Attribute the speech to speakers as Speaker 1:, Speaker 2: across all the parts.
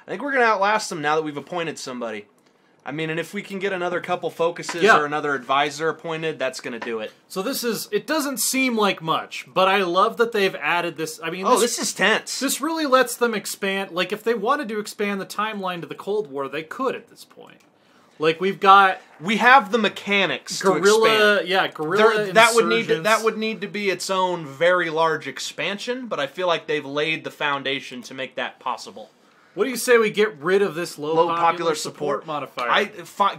Speaker 1: I think we're going to outlast them now that we've appointed somebody. I mean, and if we can get another couple focuses or another advisor appointed, that's going to do it.
Speaker 2: So this is, it doesn't seem like much, but I love that they've added this. I mean,
Speaker 1: this is tense.
Speaker 2: This really lets them expand. Like, if they wanted to expand the timeline to the Cold War, they could at this point. Like, we
Speaker 1: have the mechanics to expand.
Speaker 2: Guerrilla
Speaker 1: that would need to be its own very large expansion, but I feel like they've laid the foundation to make that possible.
Speaker 2: What do you say we get rid of this low popular support modifier?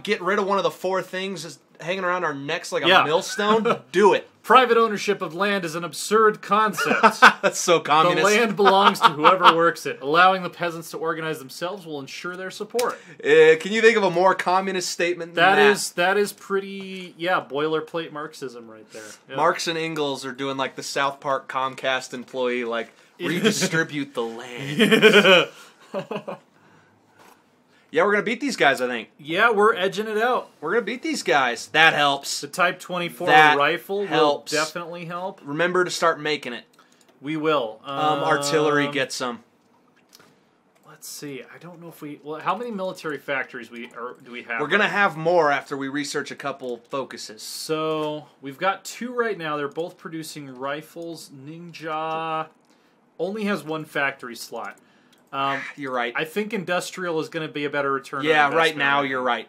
Speaker 1: Get rid of one of the 4 things just hanging around our necks like a millstone. Do it.
Speaker 2: Private ownership of land is an absurd concept.
Speaker 1: That's so communist.
Speaker 2: The land belongs to whoever works it. Allowing the peasants to organize themselves will ensure their support.
Speaker 1: Can you think of a more communist statement than that?
Speaker 2: That is pretty, boilerplate Marxism right there. Yep.
Speaker 1: Marx and Engels are doing like the South Park Comcast employee, like, redistribute the land. Yeah, we're going to beat these guys, I think.
Speaker 2: Yeah, we're edging it out.
Speaker 1: We're going to beat these guys. That helps.
Speaker 2: The Type 24 rifle will definitely help.
Speaker 1: Remember to start making it.
Speaker 2: We will.
Speaker 1: Artillery gets some.
Speaker 2: Let's see. I don't know if we... Well, how many military factories do we have?
Speaker 1: We're going to have more after we research a couple focuses.
Speaker 2: So, we've got 2 right now. They're both producing rifles. Ninja only has 1 factory slot.
Speaker 1: You're right.
Speaker 2: I think industrial is going to be a better return.
Speaker 1: Yeah, right now you're right.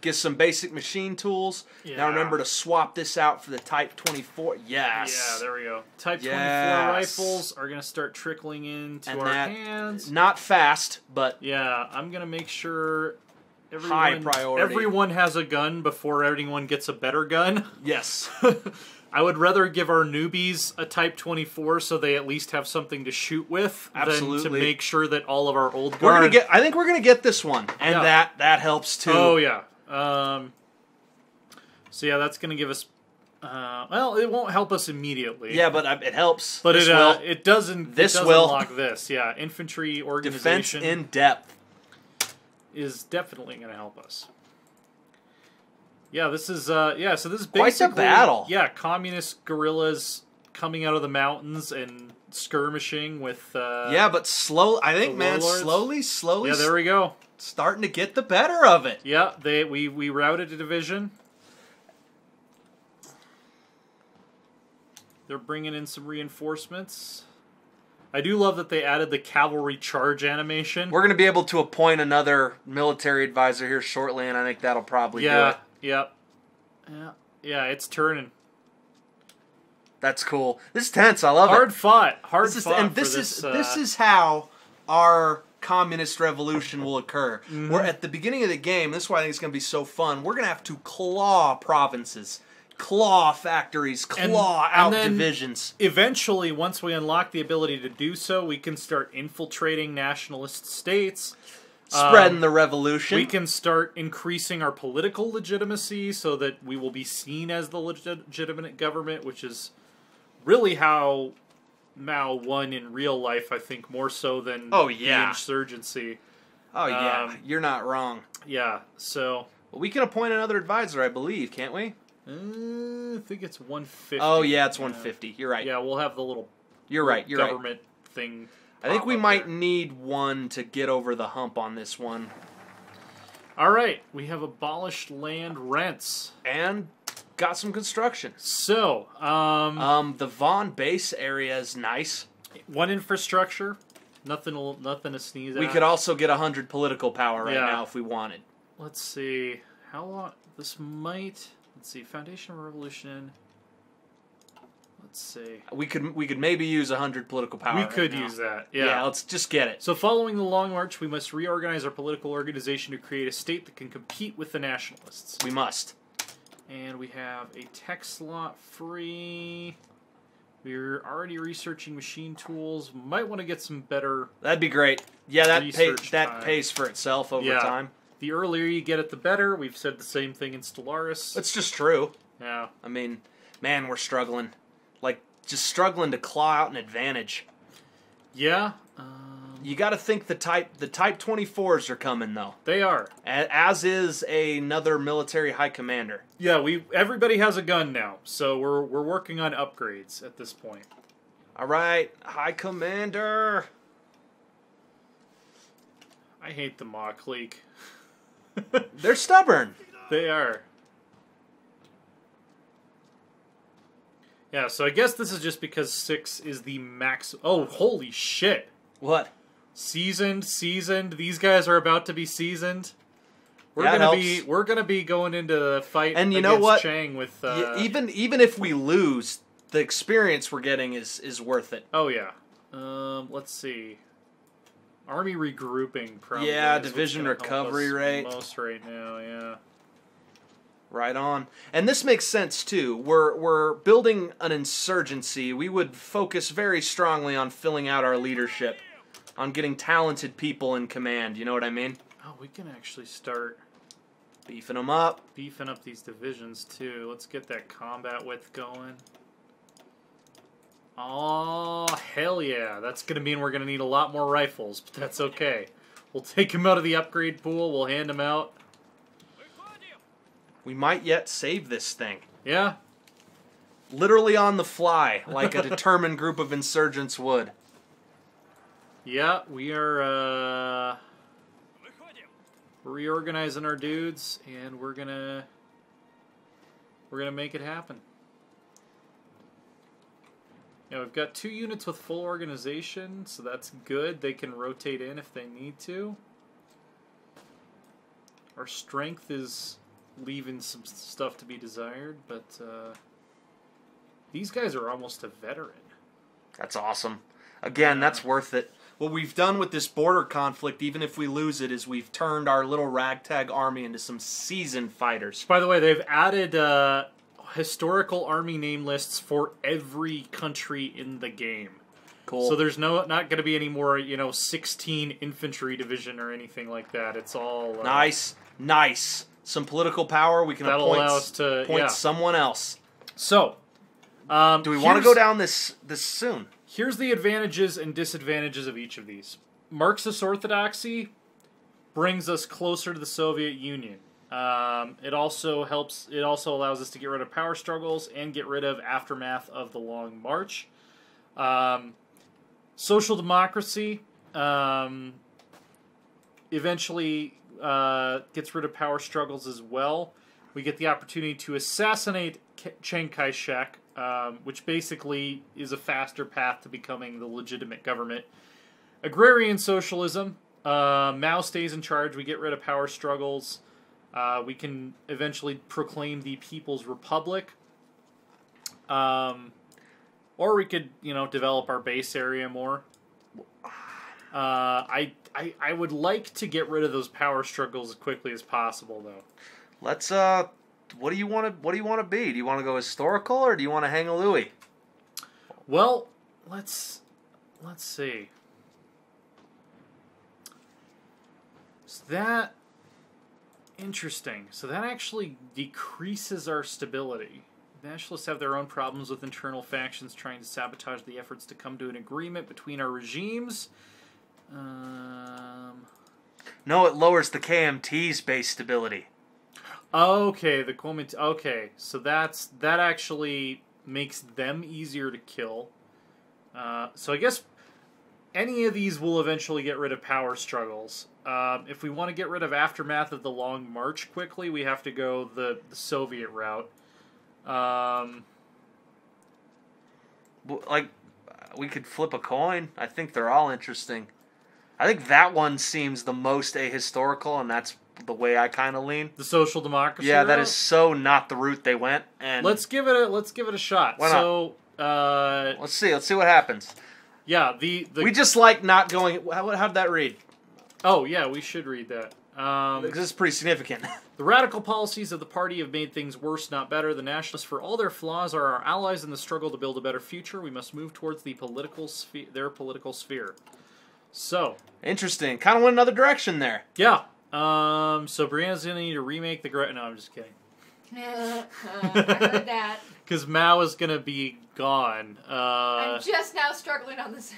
Speaker 1: Get some basic machine tools. Yeah. Now remember to swap this out for the Type 24. Yes.
Speaker 2: Yeah, there we go. Type 24 rifles are going to start trickling into our hands.
Speaker 1: Not fast, but
Speaker 2: yeah, I'm going to make sure
Speaker 1: high priority.
Speaker 2: Everyone has a gun before anyone gets a better gun.
Speaker 1: Yes.
Speaker 2: I would rather give our newbies a Type 24 so they at least have something to shoot with than to make sure that all of our old guard...
Speaker 1: I think we're going to get this one, and that helps too.
Speaker 2: Oh, yeah. So, yeah, that's going to give us... well, it won't help us immediately.
Speaker 1: Yeah, but it helps.
Speaker 2: But it doesn't
Speaker 1: will
Speaker 2: unlock this. Yeah, infantry organization...
Speaker 1: Defense in depth.
Speaker 2: ...is definitely going to help us. Yeah, this is so this is basically
Speaker 1: quite a battle.
Speaker 2: Yeah, communist guerrillas coming out of the mountains and skirmishing with
Speaker 1: yeah, but slow. I think, man, slowly.
Speaker 2: Yeah, there we go.
Speaker 1: Starting to get the better of it.
Speaker 2: Yeah, we routed a division. They're bringing in some reinforcements. I do love that they added the cavalry charge animation.
Speaker 1: We're going to be able to appoint another military advisor here shortly, and I think that'll probably do it.
Speaker 2: Yep. Yeah, it's turning.
Speaker 1: That's cool. This is tense. I love it.
Speaker 2: Hard fought.
Speaker 1: And this is how our communist revolution will occur. Mm-hmm. We're at the beginning of the game. This is why I think it's going to be so fun. We're going to have to claw provinces, claw factories, claw out divisions.
Speaker 2: Eventually, once we unlock the ability to do so, we can start infiltrating nationalist states.
Speaker 1: Spreading the revolution.
Speaker 2: We can start increasing our political legitimacy so that we will be seen as the legitimate government, which is really how Mao won in real life, I think, more so than the insurgency.
Speaker 1: Oh, yeah. You're not wrong.
Speaker 2: Yeah, so...
Speaker 1: Well, we can appoint another advisor, I believe, can't we?
Speaker 2: I think it's 150.
Speaker 1: Oh, yeah, it's 150. You're right.
Speaker 2: Yeah, we'll have the little government thing...
Speaker 1: I think we might need one to get over the hump on this one.
Speaker 2: All right, we have abolished land rents
Speaker 1: and got some construction.
Speaker 2: So,
Speaker 1: the Vaughn base area is nice.
Speaker 2: 1 infrastructure, nothing to sneeze at.
Speaker 1: We could also get 100 political power right now if we wanted.
Speaker 2: Let's see how long this might. Let's see, Foundation of Revolution. Let's see.
Speaker 1: We could maybe use 100 political power.
Speaker 2: We could use that.
Speaker 1: Yeah, let's just get it.
Speaker 2: So following the Long March, we must reorganize our political organization to create a state that can compete with the nationalists.
Speaker 1: We must.
Speaker 2: And we have a tech slot free. We're already researching machine tools. Might want to get some better.
Speaker 1: That'd be great. Yeah, that pays for itself over time.
Speaker 2: The earlier you get it, the better. We've said the same thing in Stellaris.
Speaker 1: It's just true.
Speaker 2: Yeah.
Speaker 1: I mean, man, we're struggling. Like, just struggling to claw out an advantage.
Speaker 2: Yeah.
Speaker 1: You got to think the Type 24s are coming, though.
Speaker 2: They are.
Speaker 1: As is another military high commander.
Speaker 2: Yeah, everybody has a gun now, so we're working on upgrades at this point.
Speaker 1: All right, High Commander.
Speaker 2: I hate the Maw clique.
Speaker 1: They're stubborn.
Speaker 2: They are. Yeah, so I guess this is just because 6 is the max... Oh, holy shit.
Speaker 1: What?
Speaker 2: Seasoned. These guys are about to be seasoned. We're gonna be going into the fight
Speaker 1: and you know what?
Speaker 2: Chang with
Speaker 1: even if we lose, the experience we're getting is worth it.
Speaker 2: Oh yeah. Let's see. Army regrouping probably.
Speaker 1: Yeah, division recovery rate.
Speaker 2: Most right now, yeah.
Speaker 1: Right on. And this makes sense too. We're building an insurgency. We would focus very strongly on filling out our leadership, on getting talented people in command. You know what I mean?
Speaker 2: Oh, we can actually start
Speaker 1: beefing them up.
Speaker 2: Beefing up these divisions too. Let's get that combat width going. Oh, hell yeah. That's going to mean we're going to need a lot more rifles, but that's okay. We'll take them out of the upgrade pool. We'll hand them out.
Speaker 1: We might yet save this thing.
Speaker 2: Yeah.
Speaker 1: Literally on the fly, like a determined group of insurgents would.
Speaker 2: Yeah, we are reorganizing our dudes, and we're gonna make it happen. Yeah, we've got 2 units with full organization, so that's good. They can rotate in if they need to. Our strength is leaving some stuff to be desired, but these guys are almost a veteran.
Speaker 1: That's awesome. Again, that's worth it. What we've done with this border conflict, even if we lose it, is we've turned our little ragtag army into some seasoned fighters.
Speaker 2: By the way, they've added historical army name lists for every country in the game.
Speaker 1: Cool.
Speaker 2: So there's not going to be any more, 16 infantry division or anything like that. It's all
Speaker 1: nice. Some political power. We can appoint someone else.
Speaker 2: So,
Speaker 1: do we want to go down this soon?
Speaker 2: Here's the advantages and disadvantages of each of these. Marxist orthodoxy brings us closer to the Soviet Union. It also allows us to get rid of power struggles and get rid of aftermath of the Long March. Social democracy eventually gets rid of power struggles as well. We get the opportunity to assassinate Chiang Kai-shek, which basically is a faster path to becoming the legitimate government. Agrarian socialism. Mao stays in charge. We get rid of power struggles. We can eventually proclaim the People's Republic. Or we could, develop our base area more. I would like to get rid of those power struggles as quickly as possible, though.
Speaker 1: Let's. What do you want to be? Do you want to go historical or do you want to hang a Louis?
Speaker 2: Well, let's see. Is that interesting? So that actually decreases our stability. Nationalists have their own problems with internal factions trying to sabotage the efforts to come to an agreement between our regimes.
Speaker 1: No, it lowers the KMT's base stability.
Speaker 2: Okay, okay, so that actually makes them easier to kill. So I guess any of these will eventually get rid of power struggles. If we want to get rid of aftermath of the Long March quickly, we have to go the Soviet route.
Speaker 1: We could flip a coin. I think they're all interesting. I think that one seems the most ahistorical, and that's the way I kind of lean.
Speaker 2: The social democracy.
Speaker 1: Yeah,
Speaker 2: route?
Speaker 1: That is so not the route they went. And
Speaker 2: let's give it a shot.
Speaker 1: Why not? Let's see what happens.
Speaker 2: Yeah,
Speaker 1: we just like not going. How'd that read?
Speaker 2: Oh yeah, we should read that.
Speaker 1: Because it's pretty significant.
Speaker 2: The radical policies of the party have made things worse, not better. The nationalists, for all their flaws, are our allies in the struggle to build a better future. We must move towards their political sphere. So
Speaker 1: interesting. Kind of went another direction there.
Speaker 2: Yeah. So Brianna's gonna need to remake the. No, I'm just kidding.
Speaker 3: I heard that.
Speaker 2: Because Mao is gonna be gone.
Speaker 3: I'm just now struggling on this.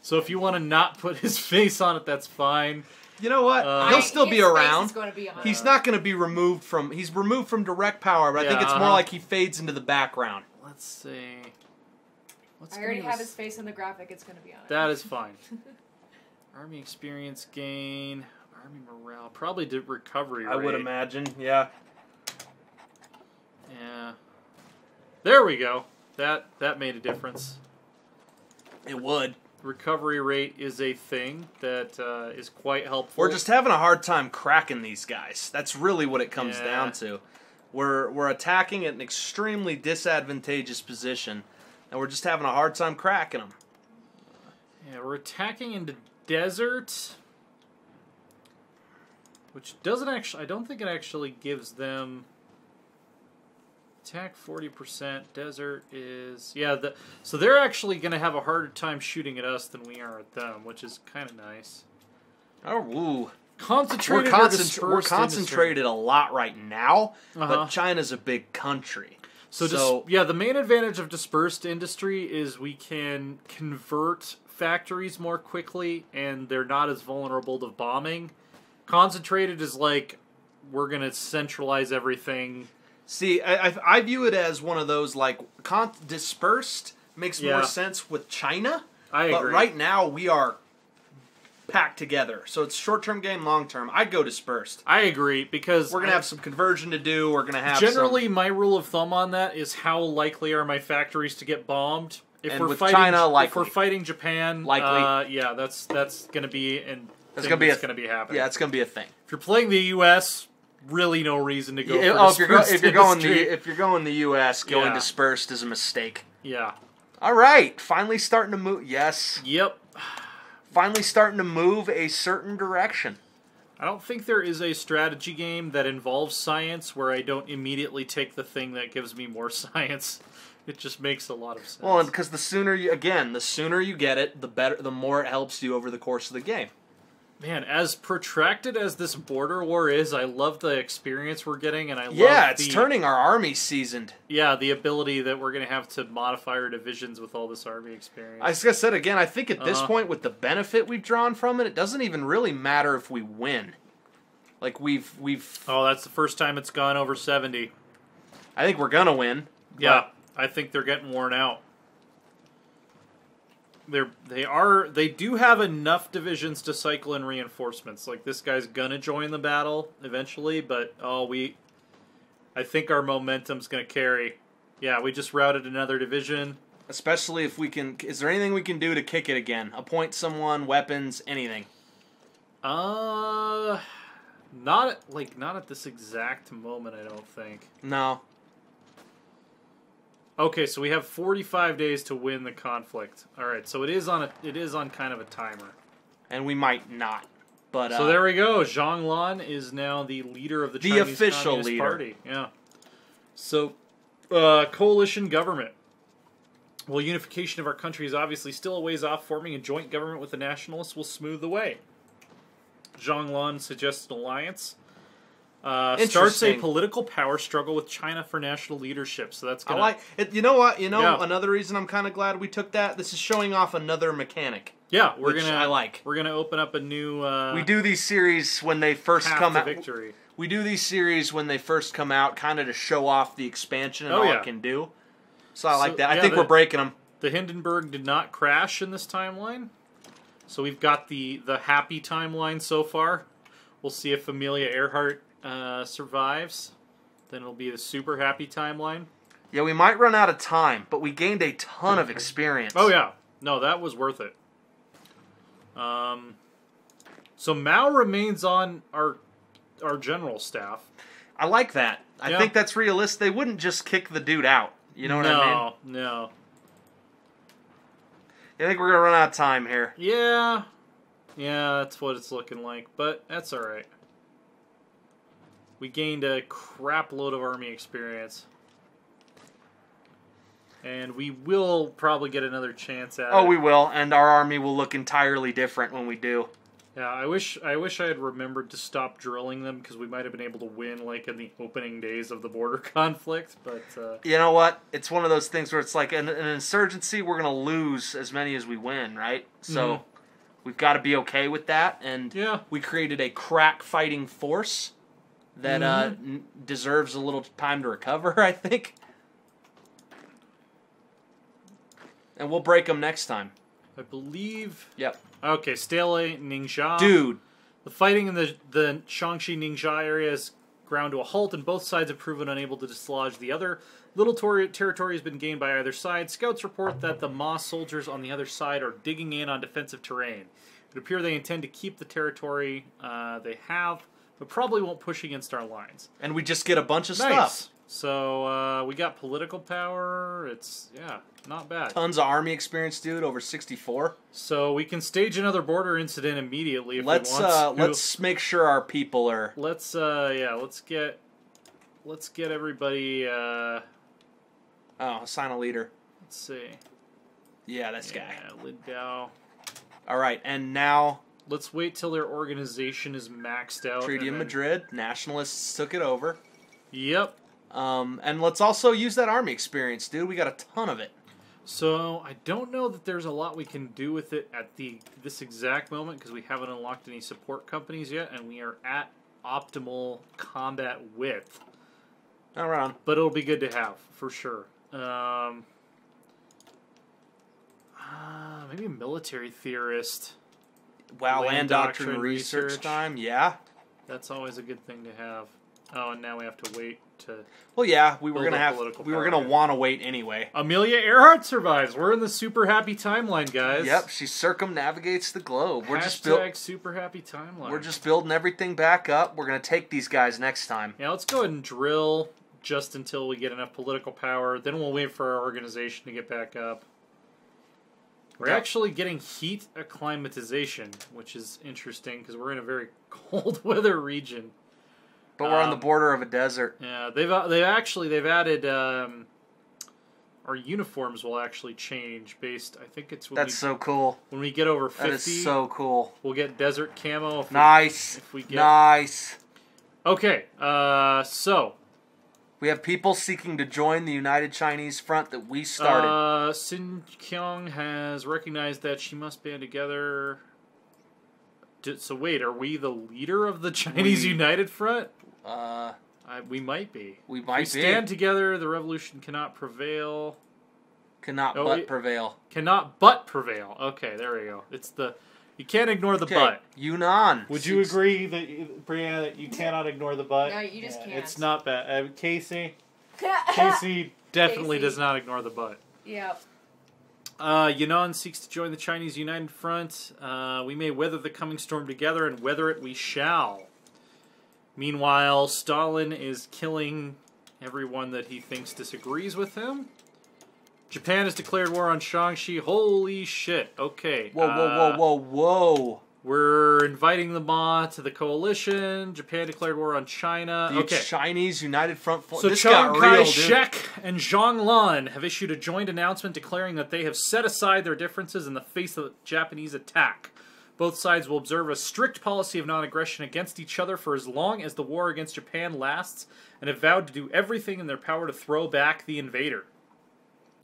Speaker 2: So if you want to not put his face on it, that's fine.
Speaker 1: You know what? He'll still be around. He's not going to be removed from. He's removed from direct power, but I think it's more like he fades into the background.
Speaker 2: Let's see.
Speaker 3: I already have his face in the graphic. It's going to be on it.
Speaker 2: That is fine. Army experience gain. Army morale. Probably did recovery rate.
Speaker 1: I would imagine, yeah.
Speaker 2: Yeah. There we go. That made a difference.
Speaker 1: It would.
Speaker 2: Recovery rate is a thing that is quite helpful.
Speaker 1: We're just having a hard time cracking these guys. That's really what it comes down to. We're attacking at an extremely disadvantageous position, and we're just having a hard time cracking them.
Speaker 2: Yeah, we're attacking into desert, which doesn't actually. I don't think it actually gives them attack 40%. Desert is so they're actually going to have a harder time shooting at us than we are at them, which is kind of nice.
Speaker 1: Oh, woo.
Speaker 2: Concentrated.
Speaker 1: We're concentrated a lot right now, but China's a big country.
Speaker 2: So the main advantage of dispersed industry is we can convert factories more quickly, and they're not as vulnerable to bombing. Concentrated is like, we're going to centralize everything.
Speaker 1: See, I view it as one of those, like, dispersed makes more sense with China.
Speaker 2: I agree.
Speaker 1: But right now, we are packed together. So it's short-term game, long-term. I'd go dispersed.
Speaker 2: I agree, because
Speaker 1: we're going to have some conversion to do. We're going to have
Speaker 2: generally, my rule of thumb on that is how likely are my factories to get bombed.
Speaker 1: If we're fighting China, likely.
Speaker 2: If we're fighting Japan,
Speaker 1: likely.
Speaker 2: That's going to be
Speaker 1: that's going to be
Speaker 2: happening.
Speaker 1: Yeah, it's going to be a thing.
Speaker 2: If you're playing the U.S., really no reason to go.
Speaker 1: If you're going the U.S., going dispersed is a mistake.
Speaker 2: Yeah.
Speaker 1: All right, finally starting to move. Yes.
Speaker 2: Yep.
Speaker 1: Finally starting to move a certain direction.
Speaker 2: I don't think there is a strategy game that involves science where I don't immediately take the thing that gives me more science. It just makes a lot of sense.
Speaker 1: Well, and because the sooner you get it, the better, the more it helps you over the course of the game.
Speaker 2: Man, as protracted as this border war is, I love the experience we're getting, and I love
Speaker 1: it's turning our army seasoned.
Speaker 2: Yeah, the ability that we're going to have to modify our divisions with all this army experience.
Speaker 1: Like I said again, I think at this point, with the benefit we've drawn from it, it doesn't even really matter if we win. Like we've.
Speaker 2: Oh, that's the first time it's gone over 70.
Speaker 1: I think we're gonna win.
Speaker 2: Yeah, I think they're getting worn out. They do have enough divisions to cycle in reinforcements. Like, this guy's gonna join the battle eventually, but I think our momentum's gonna carry. Yeah, we just routed another division.
Speaker 1: Especially if we can. Is there anything we can do to kick it again? Appoint someone, weapons, anything?
Speaker 2: Not at this exact moment, I don't think.
Speaker 1: No.
Speaker 2: Okay, so we have 45 days to win the conflict. All right, so it is on kind of a timer,
Speaker 1: and we might not. But
Speaker 2: so there we go. Zhang Lan is now the leader of the Chinese
Speaker 1: official
Speaker 2: Communist
Speaker 1: leader.
Speaker 2: Party. Yeah. So, coalition government. Well, unification of our country is obviously still a ways off. Forming a joint government with the nationalists will smooth the way. Zhang Lan suggests an alliance. Starts a political power struggle with China for national leadership. So that's gonna...
Speaker 1: I like it. You know what? Another reason I'm kind of glad we took that. This is showing off another mechanic.
Speaker 2: Yeah,
Speaker 1: We're gonna
Speaker 2: open up a new.
Speaker 1: We do these series when they first come out.
Speaker 2: Victory.
Speaker 1: We do these series when they first come out, kind of to show off the expansion and all it can do. So I like that. I think we're breaking them.
Speaker 2: The Hindenburg did not crash in this timeline, so we've got the happy timeline so far. We'll see if Amelia Earhart survives. Then it'll be the super happy timeline.
Speaker 1: Yeah, we might run out of time, but we gained a ton of experience.
Speaker 2: Oh yeah, no, that was worth it. So Mao remains on our general staff.
Speaker 1: I like that. I think that's realistic. They wouldn't just kick the dude out. You know what I mean?
Speaker 2: No.
Speaker 1: I think we're gonna run out of time here.
Speaker 2: Yeah, that's what it's looking like. But that's all right. We gained a crap load of army experience. And we will probably get another chance at it.
Speaker 1: Oh, we will, and our army will look entirely different when we do.
Speaker 2: Yeah, I wish I had remembered to stop drilling them, because we might have been able to win, like, in the opening days of the border conflict, but...
Speaker 1: You know what? It's one of those things where it's like, an insurgency, we're going to lose as many as we win, right? So, we've got to be okay with that, and we created a crack fighting force that deserves a little time to recover, I think. And we'll break them next time.
Speaker 2: I believe.
Speaker 1: Yep.
Speaker 2: Okay, stalemate Ningxia.
Speaker 1: Dude.
Speaker 2: The fighting in the Shaanxi Ningxia area has ground to a halt, and both sides have proven unable to dislodge the other. Little territory has been gained by either side. Scouts report that the Ma soldiers on the other side are digging in on defensive terrain. It would appear they intend to keep the territory they have, but probably won't push against our lines.
Speaker 1: And we just get a bunch of stuff.
Speaker 2: So we got political power. It's, not bad.
Speaker 1: Tons of army experience, dude. Over 64.
Speaker 2: So we can stage another border incident immediately if we want to.
Speaker 1: Let's make sure our people are.
Speaker 2: Let's get everybody.
Speaker 1: Assign a leader.
Speaker 2: Let's see.
Speaker 1: Yeah, this guy.
Speaker 2: Lindau.
Speaker 1: All right, and now.
Speaker 2: Let's wait till their organization is maxed out.
Speaker 1: Treaty of Madrid. Nationalists took it over.
Speaker 2: Yep.
Speaker 1: And let's also use that army experience, dude. We got a ton of it.
Speaker 2: So I don't know that there's a lot we can do with it at this exact moment because we haven't unlocked any support companies yet, and we are at optimal combat width.
Speaker 1: All right.
Speaker 2: But it'll be good to have for sure. Maybe a military theorist.
Speaker 1: Wow, land doctrine research time. Yeah.
Speaker 2: That's always a good thing to have. Oh, and now we have to wait to.
Speaker 1: Well, yeah, we were gonna want to wait anyway.
Speaker 2: Amelia Earhart survives. We're in the super happy timeline, guys.
Speaker 1: Yep, she circumnavigates the globe. We're
Speaker 2: super happy timeline.
Speaker 1: We're just building everything back up. We're gonna take these guys next time.
Speaker 2: Yeah, let's go ahead and drill just until we get enough political power. Then we'll wait for our organization to get back up. We're actually getting heat acclimatization, which is interesting because we're in a very cold weather region.
Speaker 1: But we're on the border of a desert.
Speaker 2: Yeah, they've added our uniforms will actually change based. I think it's
Speaker 1: so cool.
Speaker 2: When we get over 50,
Speaker 1: that is so cool.
Speaker 2: We'll get desert camo.
Speaker 1: Nice. Nice.
Speaker 2: Okay, so
Speaker 1: we have people seeking to join the United Chinese Front that we started.
Speaker 2: Xin Qiang has recognized that she must band together. So wait, are we the leader of the Chinese United Front? We might be.
Speaker 1: We might be.
Speaker 2: We stand together, the revolution cannot prevail.
Speaker 1: Prevail.
Speaker 2: Cannot but prevail. Okay, there we go. You can't ignore the but.
Speaker 1: Yunnan.
Speaker 2: Would you agree Brianna, that you cannot ignore the but?
Speaker 3: No, you just can't.
Speaker 2: It's not bad. Casey definitely does not ignore the but.
Speaker 3: Yep.
Speaker 2: Yunnan seeks to join the Chinese United Front. We may weather the coming storm together, and weather it we shall. Meanwhile, Stalin is killing everyone that he thinks disagrees with him. Japan has declared war on Shaanxi. Holy shit. Okay.
Speaker 1: Whoa.
Speaker 2: We're inviting the Ma to the coalition. Japan declared war on China.
Speaker 1: The Chinese United Front.
Speaker 2: So Chiang Kai-shek and Zhang Lan have issued a joint announcement declaring that they have set aside their differences in the face of the Japanese attack. Both sides will observe a strict policy of non-aggression against each other for as long as the war against Japan lasts, and have vowed to do everything in their power to throw back the invader.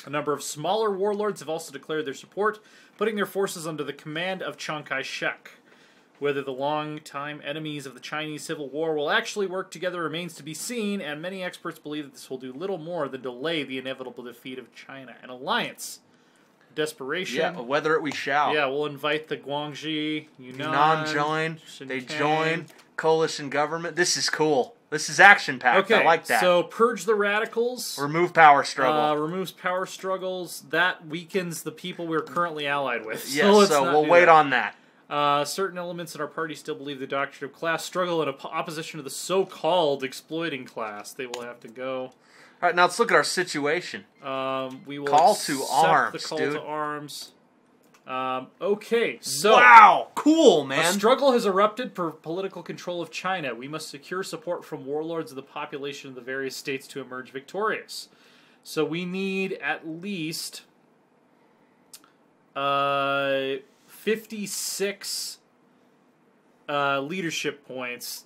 Speaker 2: A number of smaller warlords have also declared their support, putting their forces under the command of Chiang Kai-shek. Whether the long-time enemies of the Chinese Civil War will actually work together remains to be seen, and many experts believe that this will do little more than delay the inevitable defeat of China. An alliance. Desperation.
Speaker 1: Yeah, weather it we shall.
Speaker 2: Yeah, we'll invite the Guangxi,
Speaker 1: Yunnan join. They join. Coalition government. This is cool. This is action-packed. I like that.
Speaker 2: So purge the radicals.
Speaker 1: Remove power struggle.
Speaker 2: Removes power struggles. That weakens the people we're currently allied with.
Speaker 1: Yes, so we'll wait on that.
Speaker 2: Certain elements in our party still believe the doctrine of class struggle in opposition to the so-called exploiting class. They will have to go.
Speaker 1: All right, now let's look at our situation.
Speaker 2: We will
Speaker 1: call to arms,
Speaker 2: the call
Speaker 1: dude.
Speaker 2: to arms. Okay, so
Speaker 1: wow, cool, man.
Speaker 2: A struggle has erupted for political control of China. We must secure support from warlords of the population of the various states to emerge victorious. So we need at least 56 leadership points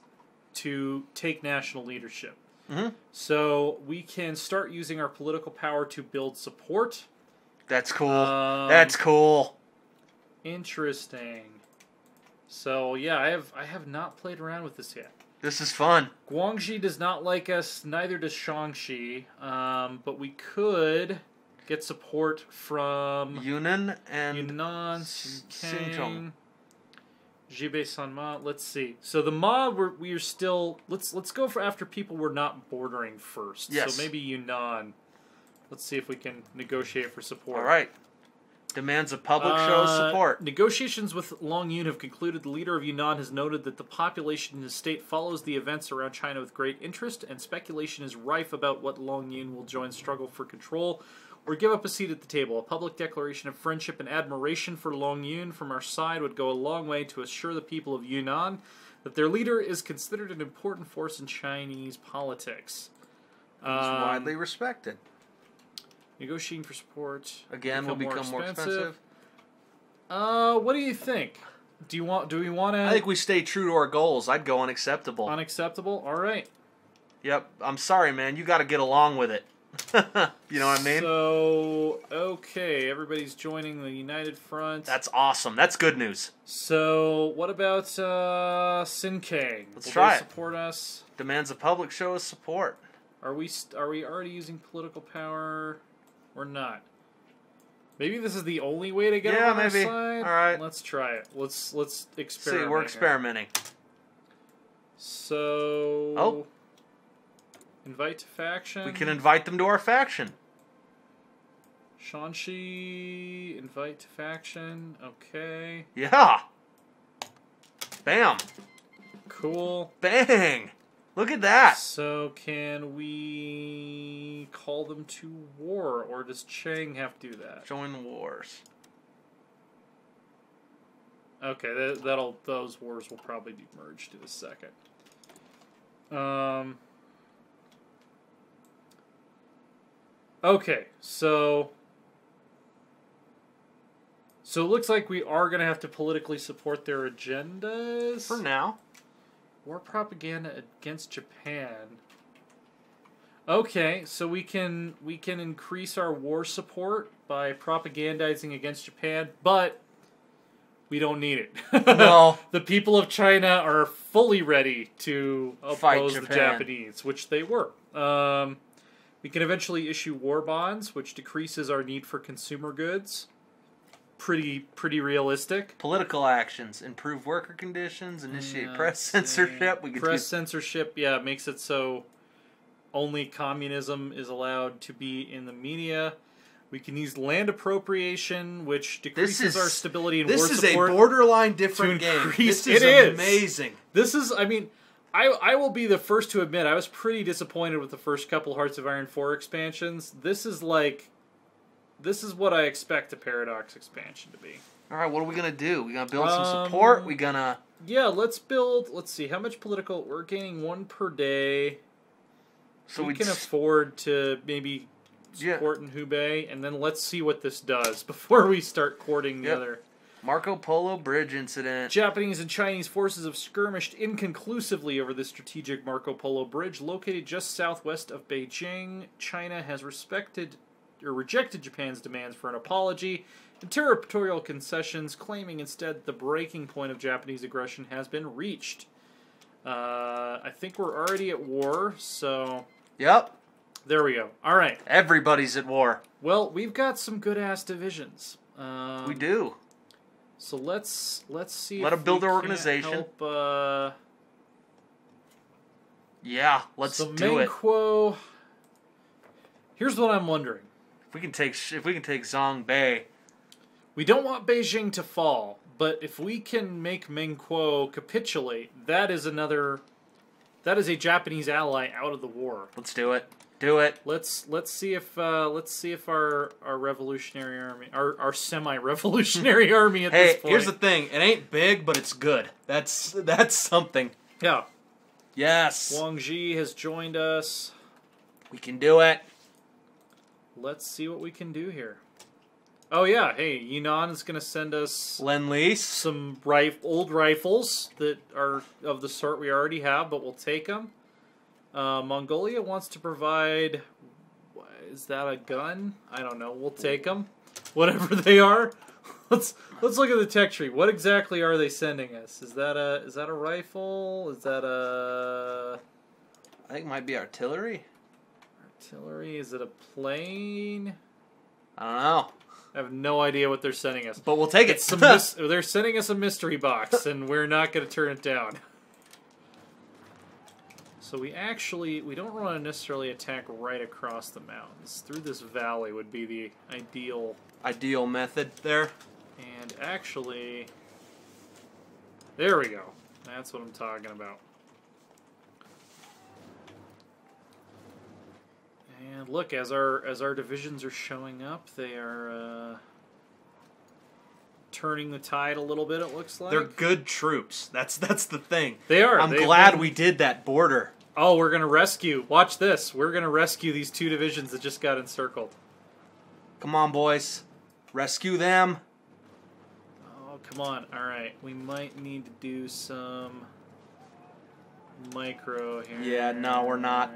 Speaker 2: to take national leadership.
Speaker 1: Mm-hmm.
Speaker 2: So we can start using our political power to build support.
Speaker 1: That's cool. That's cool.
Speaker 2: Interesting. So yeah, I have not played around with this yet.
Speaker 1: This is fun.
Speaker 2: Guangxi does not like us. Neither does Shaanxi. But we could. get support from
Speaker 1: Yunnan and
Speaker 2: Yunnan,
Speaker 1: Xinjiang.
Speaker 2: Xinjiang, Jibei Sanma. Let's see. So the Ma, we are still. Let's go for after people we're not bordering first.
Speaker 1: Yes.
Speaker 2: So maybe Yunnan. Let's see if we can negotiate for support.
Speaker 1: All right. Demands a public show support.
Speaker 2: Negotiations with Long Yun have concluded. The leader of Yunnan has noted that the population in his state follows the events around China with great interest, and speculation is rife about what Long Yun will join struggle for control or give up a seat at the table. A public declaration of friendship and admiration for Long Yun from our side would go a long way to assure the people of Yunnan that their leader is considered an important force in Chinese politics.
Speaker 1: He's widely respected.
Speaker 2: Negotiating for support
Speaker 1: Again, will become more expensive.
Speaker 2: What do you think? Do we want to?
Speaker 1: I think we stay true to our goals. I'd go unacceptable.
Speaker 2: Unacceptable. All right.
Speaker 1: Yep. I'm sorry, man. You got to get along with it. You know what I mean?
Speaker 2: So okay, everybody's joining the United Front.
Speaker 1: That's awesome. That's good news.
Speaker 2: So what about Sinkang?
Speaker 1: Let's try it.
Speaker 2: Support us.
Speaker 1: Demands a public show of support.
Speaker 2: Are we already using political power? Or not. Maybe this is the only way to get on our side.
Speaker 1: All right.
Speaker 2: Let's try it. Let's experiment.
Speaker 1: See, we're experimenting.
Speaker 2: So invite to faction.
Speaker 1: We can invite them to our faction.
Speaker 2: Shanxi, invite to faction. Okay.
Speaker 1: Yeah. Bam.
Speaker 2: Cool.
Speaker 1: Bang. Look at that.
Speaker 2: So can we call them to war, or does Chang have to do that?
Speaker 1: Join the wars.
Speaker 2: Okay, those wars will probably be merged in a second. Okay, so it looks like we are going to have to politically support their agendas
Speaker 1: For now.
Speaker 2: War propaganda against Japan. Okay, so we can increase our war support by propagandizing against Japan, but we don't need it.
Speaker 1: No.
Speaker 2: The people of China are fully ready to oppose the Japanese, which they were. We can eventually issue war bonds, which decreases our need for consumer goods. Pretty realistic.
Speaker 1: Political actions, improve worker conditions, initiate press censorship. We could
Speaker 2: censorship, yeah, makes it so only communism is allowed to be in the media. We can use land appropriation, which decreases our stability and war support.
Speaker 1: This is a borderline different game. This is amazing.
Speaker 2: This is, I mean, I will be the first to admit I was pretty disappointed with the first couple Hearts of Iron 4 expansions. This is what I expect a Paradox expansion to be.
Speaker 1: All right, what are we going to do? We going to build some support? We going to...
Speaker 2: Yeah, let's see, how much political... We're gaining 1 per day. So we can afford to maybe support in Hubei, and then let's see what this does before we start courting the other...
Speaker 1: Marco Polo Bridge incident.
Speaker 2: Japanese and Chinese forces have skirmished inconclusively over the strategic Marco Polo Bridge located just southwest of Beijing. China has rejected Japan's demands for an apology and territorial concessions, claiming instead the breaking point of Japanese aggression has been reached. I think we're already at war, so...
Speaker 1: Yep.
Speaker 2: There we go. All right.
Speaker 1: Everybody's at war.
Speaker 2: Well, we've got some good-ass divisions.
Speaker 1: We do.
Speaker 2: So let's see.
Speaker 1: Let them build their organization.
Speaker 2: Help,
Speaker 1: yeah, let's do it.
Speaker 2: Kuo. Here's what I'm wondering:
Speaker 1: if we can take Zongbei,
Speaker 2: we don't want Beijing to fall, but if we can make Meng Kuo capitulate, that is a Japanese ally out of the war.
Speaker 1: Let's do it. Do it.
Speaker 2: Let's see if our revolutionary army, our semi-revolutionary army at this point.
Speaker 1: Hey, here's the thing. It ain't big, but it's good. That's something.
Speaker 2: Yeah.
Speaker 1: Yes.
Speaker 2: Wang Ji has joined us.
Speaker 1: We can do it.
Speaker 2: Let's see what we can do here. Oh yeah, hey, Yunnan is going to send us
Speaker 1: Lend-Lease,
Speaker 2: some old rifles that are of the sort we already have, but we'll take them. Mongolia wants to provide... Is that a gun? I don't know. We'll take them. Whatever they are. Let's look at the tech tree. What exactly are they sending us? Is that a rifle? Is that a...
Speaker 1: I think it might be artillery.
Speaker 2: Artillery? Is it a plane?
Speaker 1: I don't know.
Speaker 2: I have no idea what they're sending us.
Speaker 1: But we'll take it.
Speaker 2: They're sending us a mystery box, and we're not going to turn it down. So we don't want to necessarily attack right across the mountains. Through this valley would be the
Speaker 1: ideal method there.
Speaker 2: And actually, there we go. That's what I'm talking about. And look, as our divisions are showing up, they are turning the tide a little bit. It looks like
Speaker 1: they're good troops. That's the thing.
Speaker 2: They are.
Speaker 1: I'm glad we did that border.
Speaker 2: Oh, we're gonna rescue. Watch this. We're gonna rescue these 2 divisions that just got encircled.
Speaker 1: Come on, boys. Rescue them.
Speaker 2: Oh, come on. All right, we might need to do some micro here.
Speaker 1: Yeah, no, we're not.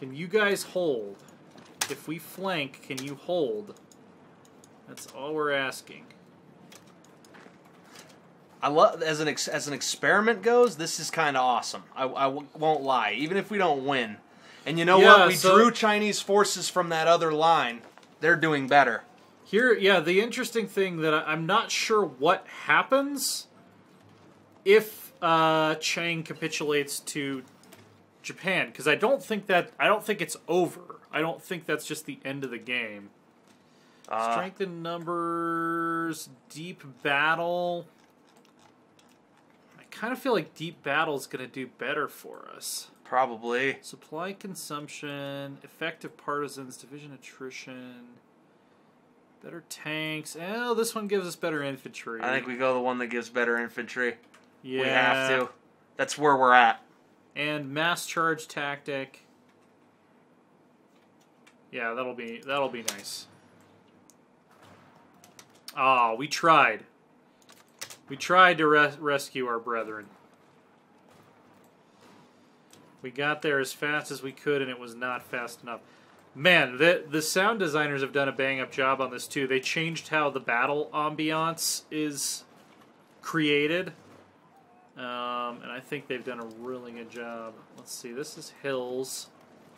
Speaker 2: Can you guys hold? If we flank, can you hold? That's all we're asking.
Speaker 1: I love as an experiment goes. This is kind of awesome. I won't lie, even if we don't win. And you know what? We drew Chinese forces from that other line. They're doing better.
Speaker 2: Here, yeah. The interesting thing that I'm not sure what happens if Chang capitulates to Japan, because I don't think it's over. I don't think that's just the end of the game. Strength in numbers, deep battle. I kind of feel like deep battle is going to do better for us.
Speaker 1: Probably.
Speaker 2: Supply consumption, effective partisans, division attrition, better tanks. Oh, this one gives us better infantry.
Speaker 1: I think we go the one that gives better infantry.
Speaker 2: Yeah.
Speaker 1: We have to. That's where we're at.
Speaker 2: And mass charge tactic. Yeah, that'll be nice. Ah, we tried. We tried to rescue our brethren. We got there as fast as we could, and it was not fast enough. Man, the sound designers have done a bang-up job on this, too. They changed how the battle ambiance is created. And I think they've done a really good job. Let's see, this is hills.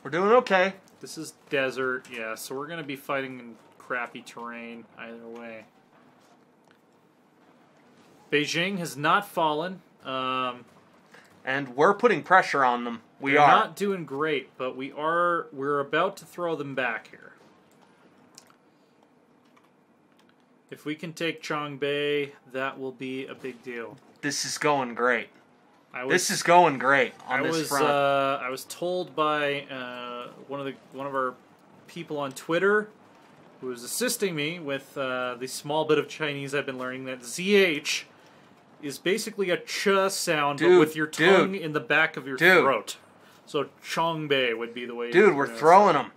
Speaker 1: We're doing okay.
Speaker 2: This is desert, yeah, so we're going to be fighting in crappy terrain either way. Beijing has not fallen.
Speaker 1: And we're putting pressure on them.
Speaker 2: They're not doing great, but we're about to throw them back here. If we can take Chongbei, that will be a big deal.
Speaker 1: This is going great. This is going great on this front.
Speaker 2: I was told by one of our people on Twitter, who was assisting me with the small bit of Chinese I've been learning, that ZH is basically a ch sound, but with your tongue in the back of your throat. So Chongbei would be the way.
Speaker 1: Dude, we're throwing them.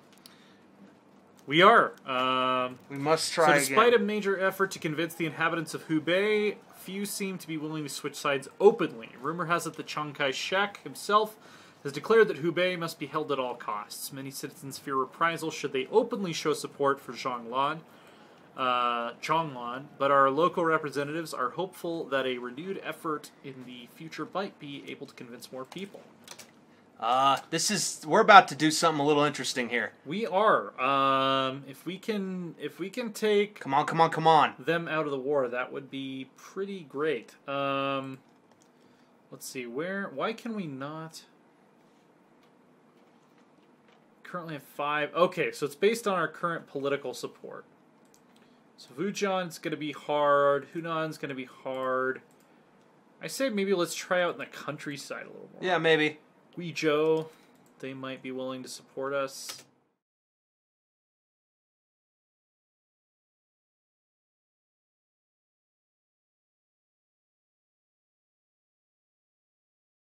Speaker 2: We are.
Speaker 1: We must try again.
Speaker 2: So despite a major effort to convince the inhabitants of Hubei, few seem to be willing to switch sides openly. Rumor has it that Chiang Kai-shek himself has declared that Hubei must be held at all costs. Many citizens fear reprisal should they openly show support for Zhonglan, but our local representatives are hopeful that a renewed effort in the future might be able to convince more people.
Speaker 1: We're about to do something a little interesting here.
Speaker 2: We are. If we can take
Speaker 1: come on
Speaker 2: them out of the war, that would be pretty great. Let's see, why can we not currently have 5? Okay, so it's based on our current political support. So Fujian's going to be hard, Hunan's going to be hard. I say maybe let's try out in the countryside a little more.
Speaker 1: Yeah, maybe.
Speaker 2: Guizhou, they might be willing to support us.